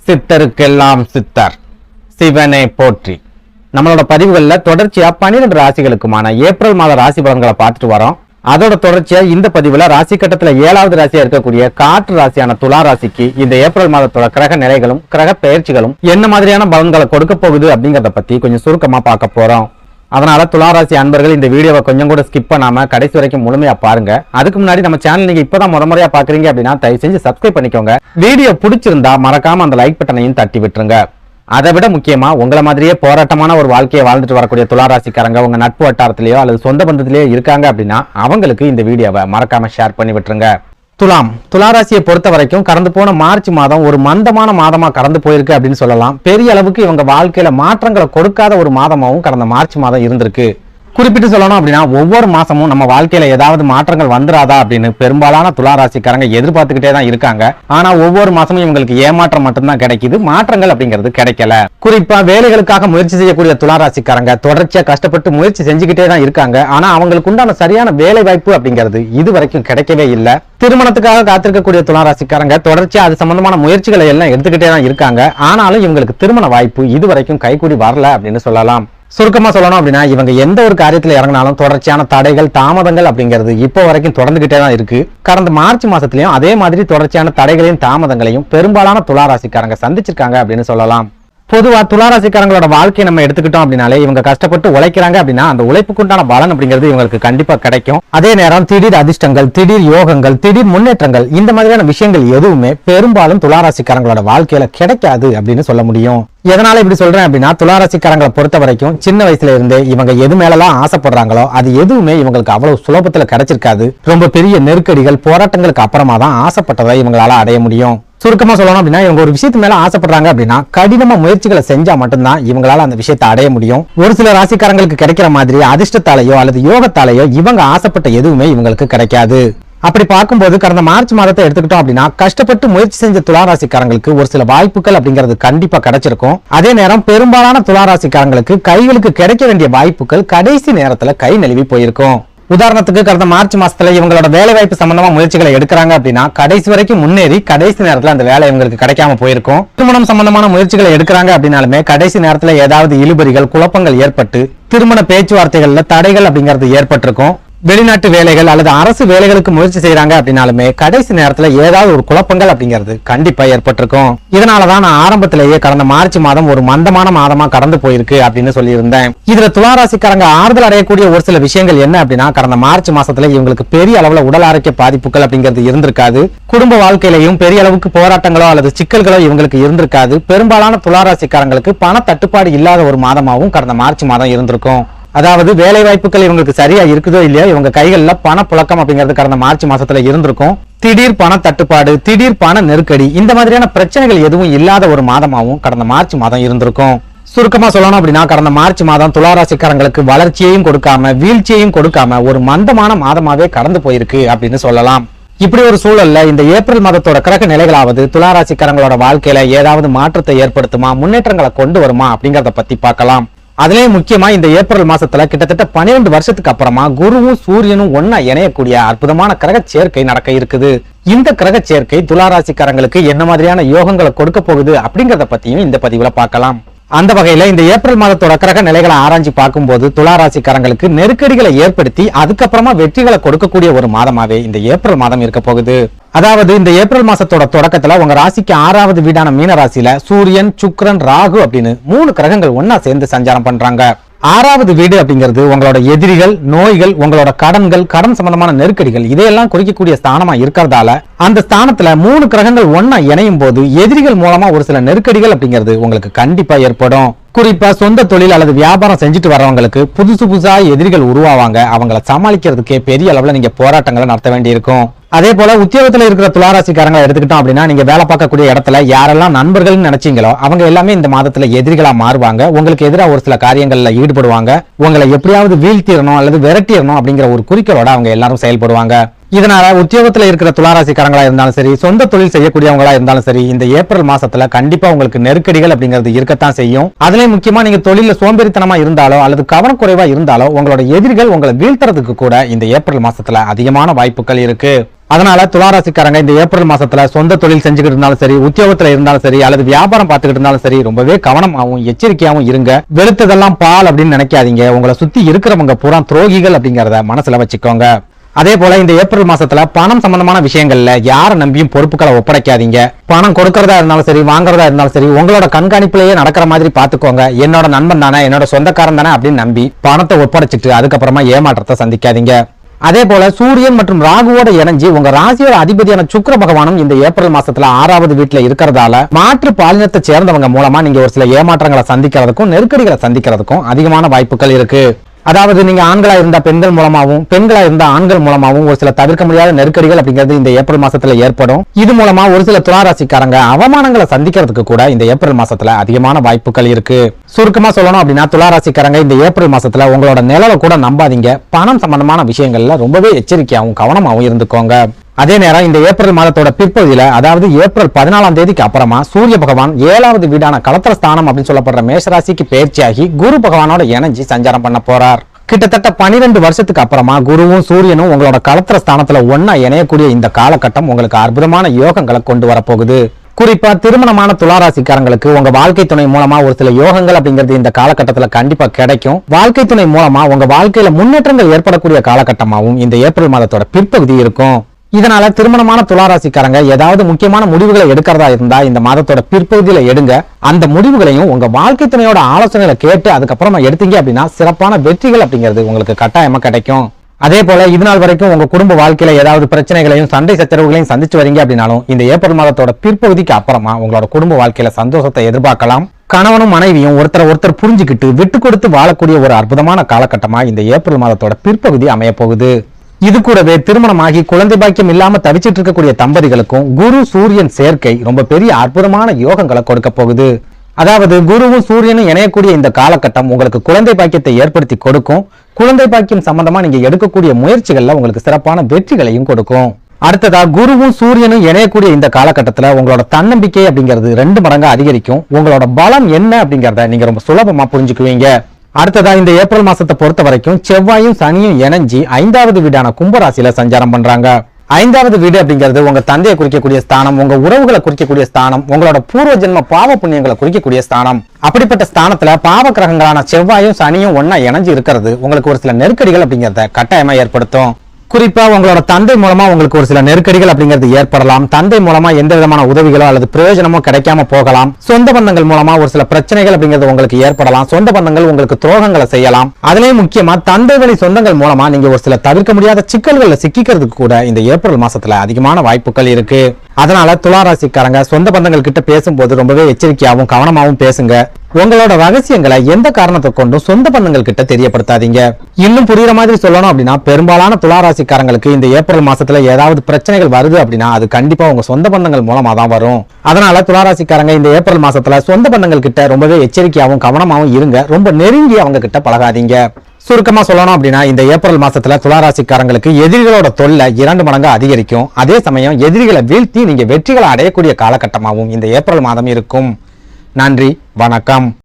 சித்தருக்கெல்லாம் சித்தர் சிவனை போற்றி. நம்மளோட பதிவுகளில் தொடர்ச்சியா 12 ராசிகளுக்குமான ஏப்ரல் மாத ராசி பலன்களை பார்த்துட்டு வரோம். அதோட தொடர்ச்சியா இந்த பதிவுல ராசி கட்டத்துல 7வது ராசியா இருக்கக்கூடிய காற்று ராசியான துலா ராசிக்கு இந்த ஏப்ரல் மாதத்தோட கிரக நிலைகளும் கிரக பெயர்ச்சிகளும் என்ன மாதிரியான பலன்களை கொடுக்க போகுது அப்படிங்கறத பத்தி கொஞ்சம் சுருக்கமா பார்க்க போறோம். அதனால துளாராசி அன்பர்கள் இந்த வீடியோவை கொஞ்சம் கூட ஸ்கிப் பண்ணாம கடைசி வரைக்கும் முழுமையா பாருங்க. அதுக்கு முன்னாடி நம்ம சேனல் நீங்க இப்பதான் முறையா பாக்குறீங்க அப்படின்னா தயவு செஞ்சு சப்ஸ்கிரைப் பண்ணிக்கோங்க. வீடியோ பிடிச்சிருந்தா மறக்காம அந்த லைக் பட்டனையும் தட்டி விட்டுருங்க. அதை விட முக்கியமா உங்களை மாதிரியே போராட்டமான ஒரு வாழ்க்கையை வாழ்ந்துட்டு வரக்கூடிய துளாராசிக்காரங்க உங்க நட்பு வட்டாரத்திலேயோ அல்லது சொந்த பந்தத்திலேயோ இருக்காங்க அப்படின்னா அவங்களுக்கு இந்த வீடியோவை மறக்காம ஷேர் பண்ணி விட்டுருங்க. துளாராசியை பொறுத்த வரைக்கும் கடந்து போன மார்ச் மாதம் ஒரு மந்தமான மாதமா கடந்து போயிருக்கு அப்படின்னு சொல்லலாம். பெரிய அளவுக்கு இவங்க வாழ்க்கையில மாற்றங்களை கொடுக்காத ஒரு மாதமாவும் கடந்த மார்ச் மாதம் இருந்திருக்கு. குறிப்பிட்டு சொல்லணும் அப்படின்னா ஒவ்வொரு மாசமும் நம்ம வாழ்க்கையில ஏதாவது மாற்றங்கள் வந்துராதா அப்படின்னு பெரும்பாலான துளாராசிக்காரங்க எதிர்பார்த்துக்கிட்டே தான் இருக்காங்க. ஆனா ஒவ்வொரு மாசமும் இவங்களுக்கு ஏமாற்றம் மட்டும்தான் கிடைக்குது, மாற்றங்கள் அப்படிங்கிறது கிடைக்கல. குறிப்பா வேலைகளுக்காக முயற்சி செய்யக்கூடிய துளாராசிக்காரங்க தொடர்ச்சியா கஷ்டப்பட்டு முயற்சி செஞ்சுக்கிட்டே தான் இருக்காங்க. ஆனா அவங்களுக்கு உண்டான சரியான வேலை வாய்ப்பு அப்படிங்கிறது இது வரைக்கும் கிடைக்கவே இல்லை. திருமணத்துக்காக காத்திருக்கக்கூடிய துளாராசிக்காரங்க தொடர்ச்சியா அது சம்பந்தமான முயற்சிகளை எல்லாம் எடுத்துக்கிட்டே தான் இருக்காங்க. ஆனாலும் இவங்களுக்கு திருமண வாய்ப்பு இது வரைக்கும் கைகூடி வரல அப்படின்னு சொல்லலாம். சுருக்கமா சொல்லணும் அப்படின்னா இவங்க எந்த ஒரு காரியத்துல இறங்கினாலும் தொடர்ச்சியான தடைகள் தாமதங்கள் அப்படிங்கிறது இப்போ வரைக்கும் தொடர்ந்துகிட்டே தான் இருக்கு. கடந்த மார்ச் மாசத்துலயும் அதே மாதிரி தொடர்ச்சியான தடைகளையும் தாமதங்களையும் பெரும்பாலான துளாராசிக்காரங்க சந்திச்சிருக்காங்க அப்படின்னு சொல்லலாம். பொதுவா துளாராசிக்காரங்களோட வாழ்க்கையை நம்ம எடுத்துக்கிட்டோம் அப்படின்னாலே இவங்க கஷ்டப்பட்டு உழைக்கிறாங்க அப்படின்னா அந்த உழைப்புக்குண்டான பலன் அப்படிங்கிறது இவங்களுக்கு கண்டிப்பா கிடைக்கும். அதே நேரம் திடீர் அதிர்ஷ்டங்கள், திடீர் யோகங்கள், திடீர் முன்னேற்றங்கள் இந்த மாதிரியான விஷயங்கள் எதுவுமே பெரும்பாலும் துளாராசிக்காரங்களோட வாழ்க்கையில கிடைக்காது அப்படின்னு சொல்ல முடியும். எதனால இப்படி சொல்றேன் அப்படின்னா துளாராசிக்காரங்களை பொறுத்த வரைக்கும் சின்ன வயசுல இருந்தே இவங்க எது மேலலாம் ஆசைப்படுறாங்களோ அது எதுவுமே இவங்களுக்கு அவ்வளவு சுலபத்துல கிடைச்சிருக்காது. ரொம்ப பெரிய நெருக்கடிகள் போராட்டங்களுக்கு அப்புறமா தான் ஆசைப்பட்டதை இவங்களால அடைய முடியும். சுருக்கமா சொல்லணும் அப்படின்னா இவங்க ஒரு விஷயத்து மேல ஆசைப்படுறாங்க அப்படின்னா கடினமா முயற்சிகளை செஞ்சா மட்டும்தான் இவங்களால அந்த விஷயத்தை அடைய முடியும். ஒரு சில ராசிக்காரங்களுக்கு கிடைக்கிற மாதிரி அதிர்ஷ்டத்தாலேயோ அல்லது யோகத்தாலேயோ இவங்க ஆசைப்பட்ட எதுவுமே இவங்களுக்கு கிடைக்காது. அப்படி பார்க்கும்போது கடந்த மார்ச் மாதத்தை எடுத்துக்கிட்டோம் அப்படின்னா கஷ்டப்பட்டு முயற்சி செஞ்ச துளாராசிக்காரங்களுக்கு ஒரு சில வாய்ப்புகள் அப்படிங்கிறது கண்டிப்பா கிடைச்சிருக்கும். அதே நேரம் பெரும்பாலான துளாராசிக்காரங்களுக்கு கைகளுக்கு கிடைக்க வேண்டிய வாய்ப்புகள் கடைசி நேரத்துல கை நழுவி போயிருக்கும். உதாரணத்துக்கு கடந்த மார்ச் மாசத்துல இவங்களோட வேலை வாய்ப்பு சம்பந்தமா முயற்சிகளை எடுக்கிறாங்க அப்படின்னா கடைசி வரைக்கும் முன்னேறி கடைசி நேரத்துல அந்த வேலை இவங்களுக்கு கிடைக்காம போயிருக்கும். திருமணம் சம்பந்தமான முயற்சிகளை எடுக்கிறாங்க அப்படின்னாலுமே கடைசி நேரத்துல ஏதாவது இழுபறிகள் குழப்பங்கள் ஏற்பட்டு திருமண பேச்சுவார்த்தைகள்ல தடைகள் அப்படிங்கிறது ஏற்பட்டிருக்கும். வெளிநாட்டு வேலைகள் அல்லது அரசு வேலைகளுக்கு முயற்சி செய்யறாங்க அப்படின்னாலுமே கடைசி நேரத்துல ஏதாவது ஒரு குழப்பங்கள் அப்படிங்கிறது கண்டிப்பா ஏற்பட்டிருக்கும். இதனாலதான் நான் ஆரம்பத்திலேயே கடந்த மார்ச் மாதம் ஒரு மந்தமான மாதமா கடந்து போயிருக்கு அப்படின்னு சொல்லியிருந்தேன். இதுல துளாராசிக்காரங்க ஆறுதல் அடையக்கூடிய ஒரு சில விஷயங்கள் என்ன அப்படின்னா கடந்த மார்ச் மாசத்துல இவங்களுக்கு பெரிய அளவுல உடல் ஆரோக்கிய பாதிப்புகள் அப்படிங்கிறது இருந்திருக்காது. குடும்ப வாழ்க்கையிலையும் பெரிய அளவுக்கு போராட்டங்களோ அல்லது சிக்கல்களோ இவங்களுக்கு இருந்திருக்காது. பெரும்பாலான துளாராசிக்காரங்களுக்கு பண தட்டுப்பாடு இல்லாத ஒரு மாதமாகவும் கடந்த மார்ச் மாதம் இருந்திருக்கும். அதாவது வேலை வாய்ப்புகள் இவங்களுக்கு சரியா இருக்குதோ இல்லையோ இவங்க கைகள்ல பண புழக்கம் அப்படிங்கிறது கடந்த மார்ச் மாசத்துல இருந்திருக்கும். திடீர் பண தட்டுப்பாடு, திடீர் பண நெருக்கடி இந்த மாதிரியான பிரச்சனைகள் எதுவும் இல்லாத ஒரு மாதமாகவும் கடந்த மார்ச் மாதம் இருந்திருக்கும். சுருக்கமா சொல்லணும் அப்படின்னா கடந்த மார்ச் மாதம் துளாராசிக்காரங்களுக்கு வளர்ச்சியையும் கொடுக்காம வீழ்ச்சியையும் கொடுக்காம ஒரு மந்தமான மாதமாவே கடந்து போயிருக்கு அப்படின்னு சொல்லலாம். இப்படி ஒரு சூழல்ல இந்த ஏப்ரல் மாதத்தோட கிரக நிலைகளாவது துளாராசிக்காரங்களோட வாழ்க்கையில ஏதாவது மாற்றத்தை ஏற்படுத்துமா, முன்னேற்றங்களை கொண்டு வருமா அப்படிங்கறத பத்தி பார்க்கலாம். அதுலயே முக்கியமா இந்த ஏப்ரல் மாசத்துல கிட்டத்தட்ட 12 வருஷத்துக்கு அப்புறமா குருவும் சூரியனும் ஒன்னா இணையக்கூடிய அற்புதமான கிரக சேர்க்கை நடக்க இருக்குது. இந்த கிரக சேர்க்கை துளாராசிக்காரங்களுக்கு என்ன மாதிரியான யோகங்களை கொடுக்க போகுது அப்படிங்கறத பத்தியும் இந்த பதிவுல பார்க்கலாம். அந்த வகையில இந்த ஏப்ரல் மாதத்தோட கிரக நிலைகளை ஆராய்ச்சி பார்க்கும்போது துளாராசிக்காரங்களுக்கு நெருக்கடிகளை ஏற்படுத்தி அதுக்கப்புறமா வெற்றிகளை கொடுக்கக்கூடிய ஒரு மாதமாவே இந்த ஏப்ரல் மாதம் இருக்க போகுது. அதாவது இந்த ஏப்ரல் மாசத்தோட தொடக்கத்துல உங்க ராசிக்கு 6வது வீடான மீன ராசியில சூரியன், சுக்கிரன், ராகு அப்படின்னு 3 கிரகங்கள் ஒன்னா சேர்ந்து சஞ்சாரம் பண்றாங்க. 6வது வீடு அப்படிங்கிறது உங்களோட எதிரிகள், நோய்கள், உங்களோட கடன்கள், கடன் சம்பந்தமான நெருக்கடிகள் இதையெல்லாம் குறிக்கக்கூடிய ஸ்தானமா இருக்கிறதால அந்த ஸ்தானத்துல 3 கிரகங்கள் ஒன்னா இணையும் போது எதிரிகள் மூலமா ஒரு சில நெருக்கடிகள் அப்படிங்கிறது உங்களுக்கு கண்டிப்பா ஏற்படும். குறிப்பா சொந்த தொழில் அல்லது வியாபாரம் செஞ்சுட்டு வரவங்களுக்கு புதுசா எதிரிகள் உருவாவாங்க. அவங்களை சமாளிக்கிறதுக்கே பெரிய அளவுல நீங்க போராட்டங்களை நடத்த வேண்டியிருக்கும். அதே போல உத்தியோகத்துல இருக்கிற துளாராசிக்காரங்களை எடுத்துக்கிட்டோம் அப்படின்னா நீங்க வேலை பார்க்கக்கூடிய இடத்துல யாரெல்லாம் நண்பர்கள் நினைச்சீங்களோ அவங்க எல்லாமே இந்த மாதத்துல எதிரிகளா மாறுவாங்க. உங்களுக்கு எதிராக ஒரு சில காரியங்கள்ல ஈடுபடுவாங்க. உங்களை எப்படியாவது வீழ்த்திடணும் அல்லது விரட்டிடணும் அப்படிங்கிற ஒரு குறிக்கோளோட அவங்க எல்லாரும் செயல்படுவாங்க. இதனால உத்தியோகத்துல இருக்கிற துளாராசிக்காரங்களா இருந்தாலும் சரி, சொந்த தொழில் செய்யக்கூடியவங்களா இருந்தாலும் சரி, இந்த ஏப்ரல் மாசத்துல கண்டிப்பா உங்களுக்கு நெருக்கடிகள் அப்படிங்கிறது இருக்கத்தான் செய்யும். அதுலயும் முக்கியமா நீங்க தொழில சோம்பேறித்தனமா இருந்தாலோ அல்லது கவனக்குறைவா இருந்தாலோ உங்களோட எதிரிகள் உங்களை வீழ்த்துறதுக்கு கூட இந்த ஏப்ரல் மாசத்துல அதிகமான வாய்ப்புகள் இருக்கு. அதனால துளாராசிக்காரங்க இந்த ஏப்ரல் மாசத்துல சொந்த தொழில் செஞ்சுக்கிட்டு இருந்தாலும் சரி, உத்தியோகத்துல இருந்தாலும் சரி, அல்லது வியாபாரம் பார்த்துக்கிட்டு இருந்தாலும் சரி, ரொம்பவே கவனமாவும் எச்சரிக்கையாவும் இருங்க. வெளுத்ததெல்லாம் பால் அப்படின்னு நினைக்காதீங்க. உங்களை சுத்தி இருக்கிறவங்க பூரா துரோகிகள் அப்படிங்கறத மனசுல வச்சுக்கோங்க. அதே போல இந்த ஏப்ரல் மாசத்துல பணம் சம்பந்தமான விஷயங்கள்ல யாரை நம்பியும் பொறுப்புகளை ஒப்படைக்காதீங்க. பணம் கொடுக்கறதா இருந்தாலும் சரி, வாங்குறதா இருந்தாலும் சரி, உங்களோட கண்காணிப்புலயே நடக்கிற மாதிரி பாத்துக்கோங்க. என்னோட நண்பன் தானே, என்னோட சொந்தக்காரன் தானே அப்படின்னு நம்பி பணத்தை ஒப்படைச்சிட்டு அதுக்கப்புறமா ஏமாற்றத்தை சந்திக்காதீங்க. அதே போல சூரியன் மற்றும் ராகுவோட இணைஞ்சு உங்க ராசியோட அதிபதியான சுக்கிர பகவானும் இந்த ஏப்ரல் மாசத்துல 6வது வீட்டுல இருக்கிறதால மாற்று பாலினத்தை சேர்ந்தவங்க மூலமா நீங்க ஒரு சில ஏமாற்றங்களை சந்திக்கிறதுக்கும் நெருக்கடிகளை சந்திக்கிறதுக்கும் அதிகமான வாய்ப்புகள் இருக்கு. அதாவது நீங்க ஆண்களா இருந்தா பெண்கள் மூலமாவும், பெண்களா இருந்தா ஆண்கள் மூலமாவும் ஒரு சில தவிர்க்க முடியாத நெருக்கடிகள் அப்படிங்கிறது இந்த ஏப்ரல் மாசத்துல ஏற்படும். இது மூலமா ஒரு சில துளாராசிக்காரங்க அவமானங்களை சந்திக்கிறதுக்கு கூட இந்த ஏப்ரல் மாசத்துல அதிகமான வாய்ப்புகள் இருக்கு. சுருக்கமா சொல்லணும் அப்படின்னா துளாராசிக்காரங்க இந்த ஏப்ரல் மாசத்துல உங்களோட நிழலை கூட நம்பாதீங்க. பணம் சம்பந்தமான விஷயங்கள்ல ரொம்பவே எச்சரிக்கையாகவும் கவனமாகவும் இருந்துக்கோங்க. அதே நேரம் இந்த ஏப்ரல் மாதத்தோட பிற்பகுதியில, அதாவது ஏப்ரல் 14ஆம் தேதிக்கு அப்புறமா சூரிய பகவான் 7வது வீடான களத்திர ஸ்தானம் அப்படின்னு சொல்லப்படுற மேஷராசிக்கு பயிற்சியாகி குரு பகவானோட இணைஞ்சு சஞ்சாரம் பண்ண போறார். கிட்டத்தட்ட 12 வருஷத்துக்கு அப்புறமா குருவும் சூரியனும் உங்களோட களத்திர ஸ்தானத்துல ஒன்னா இணையக்கூடிய இந்த காலகட்டம் உங்களுக்கு அற்புதமான யோகங்களை கொண்டு வரப்போகுது. குறிப்பா திருமணமான துளாராசிக்காரங்களுக்கு உங்க வாழ்க்கை துணை மூலமா ஒரு சில யோகங்கள் அப்படிங்கிறது இந்த காலகட்டத்துல கண்டிப்பா கிடைக்கும். வாழ்க்கை துணை மூலமா உங்க வாழ்க்கையில முன்னேற்றங்கள் ஏற்படக்கூடிய காலகட்டமாகவும் இந்த ஏப்ரல் மாதத்தோட பிற்பகுதி இருக்கும். இதனால திருமணமான துளாராசிக்காரங்க ஏதாவது முக்கியமான முடிவுகளை எடுக்கிறதா இருந்தா இந்த மாதத்தோட பிற்பகுதியில எடுங்க. அந்த முடிவுகளையும் உங்க வாழ்க்கை துணையோட ஆலோசனைகளை கேட்டு அதுக்கப்புறமா எடுத்தீங்க அப்படின்னா சிறப்பான வெற்றிகள் அப்படிங்கிறது உங்களுக்கு கட்டாயமா கிடைக்கும். அதே போல இது நாள் வரைக்கும் உங்க குடும்ப வாழ்க்கையில ஏதாவது பிரச்சனைகளையும் சண்டை சச்சரவுகளையும் சந்திச்சு வரீங்க அப்படின்னாலும் இந்த ஏப்ரல் மாதத்தோட பிற்பகுதிக்கு அப்புறமா உங்களோட குடும்ப வாழ்க்கையில சந்தோஷத்தை எதிர்பார்க்கலாம். கணவனும் மனைவியும் ஒருத்தர் புரிஞ்சுக்கிட்டு விட்டு கொடுத்து வாழக்கூடிய ஒரு அற்புதமான காலகட்டமா இந்த ஏப்ரல் மாதத்தோட பிற்பகுதி அமைய போகுது. இது கூடவே திருமணமாகி குழந்தை பாக்கியம் இல்லாம தவிச்சிட்டு இருக்கக்கூடிய தம்பதிகளுக்கும் குரு சூரியன் சேர்க்கை ரொம்ப பெரிய அற்புதமான யோகங்களை கொடுக்க போகுது. அதாவது குருவும் சூரியனும் இணையக்கூடிய இந்த காலகட்டம் உங்களுக்கு குழந்தை பாக்கியத்தை ஏற்படுத்தி கொடுக்கும். குழந்தை பாக்கியம் சம்பந்தமா நீங்க எடுக்கக்கூடிய முயற்சிகள்ல உங்களுக்கு சிறப்பான வெற்றிகளையும் கொடுக்கும். அடுத்ததா குருவும் சூரியனும் இணையக்கூடிய இந்த காலகட்டத்துல உங்களோட தன்னம்பிக்கை அப்படிங்கிறது 2 மடங்கு அதிகரிக்கும். உங்களோட பலம் என்ன அப்படிங்கறத நீங்க ரொம்ப சுலபமா புரிஞ்சுக்குவீங்க. அடுத்ததா இந்த ஏப்ரல் மாசத்தை பொறுத்த வரைக்கும் செவ்வாயும் சனியும் இணைஞ்சி 5வது வீடான கும்பராசியில சஞ்சாரம் பண்றாங்க. 5வது வீடு அப்படிங்கிறது உங்க தந்தையை குறிக்கக்கூடிய ஸ்தானம், உங்க உறவுகளை குறிக்கக்கூடிய ஸ்தானம், உங்களோட பூர்வ ஜென்ம பாவ புண்ணியங்களை குறிக்கக்கூடிய ஸ்தானம். அப்படிப்பட்ட ஸ்தானத்துல பாவ கிரகங்களான செவ்வாயும் சனியும் ஒன்னா இணைஞ்சு இருக்கிறது உங்களுக்கு ஒரு சில நெருக்கடிகள் அப்படிங்கறத கட்டாயமா ஏற்படுத்தும். குறிப்பா உங்களோட தந்தை மூலமா உங்களுக்கு ஒரு சில நெருக்கடிகள் அப்படிங்கிறது ஏற்படலாம். தந்தை மூலமா எந்த விதமான உதவிகளோ அல்லது பிரயோஜனமோ கிடைக்காம போகலாம். சொந்த பந்தங்கள் மூலமா ஒரு சில பிரச்சனைகள் அப்படிங்கிறது உங்களுக்கு ஏற்படலாம். சொந்த பந்தங்கள் உங்களுக்கு துரோகங்களை செய்யலாம். அதுலயும் முக்கியமா தந்தை வழி சொந்தங்கள் மூலமா நீங்க ஒரு சில தவிர்க்க முடியாத சிக்கல்களை சிக்கிக்கிறதுக்கு கூட இந்த ஏப்ரல் மாசத்துல அதிகமான வாய்ப்புகள் இருக்கு. அதனால துளாராசிக்காரங்க சொந்த பந்தங்கள் கிட்ட பேசும்போது ரொம்பவே எச்சரிக்கையாகவும் கவனமாகவும் பேசுங்க. உங்களோட ரகசியங்களை எந்த காரணத்தை கொண்டும் சொந்த பந்தங்கள் கிட்ட தெரியப்படுத்தாதீங்க. இன்னும் புரியுற மாதிரி சொல்லணும் அப்படின்னா பெரும்பாலான துளாராசிக்காரங்களுக்கு இந்த ஏப்ரல் மாசத்துல ஏதாவது பிரச்சனைகள் வருது அப்படின்னா அது கண்டிப்பா உங்க சொந்த பந்தங்கள் மூலமா தான் வரும். அதனால துளாராசிக்காரங்க இந்த ஏப்ரல் மாசத்துல சொந்த பந்தங்கள் கிட்ட ரொம்பவே எச்சரிக்கையாகவும் கவனமாகவும் இருங்க. ரொம்ப நெருங்கி அவங்க கிட்ட பழகாதீங்க. சுருக்கமா சொல்லணும் அப்படின்னா இந்த ஏப்ரல் மாசத்துல துளாராசிக்காரங்களுக்கு எதிரிகளோட தொல்லை 2 மடங்கு அதிகரிக்கும். அதே சமயம் எதிரிகளை வீழ்த்தி நீங்க வெற்றிகளை அடையக்கூடிய காலகட்டமாகவும் இந்த ஏப்ரல் மாதம் இருக்கும். நன்றி, வணக்கம்.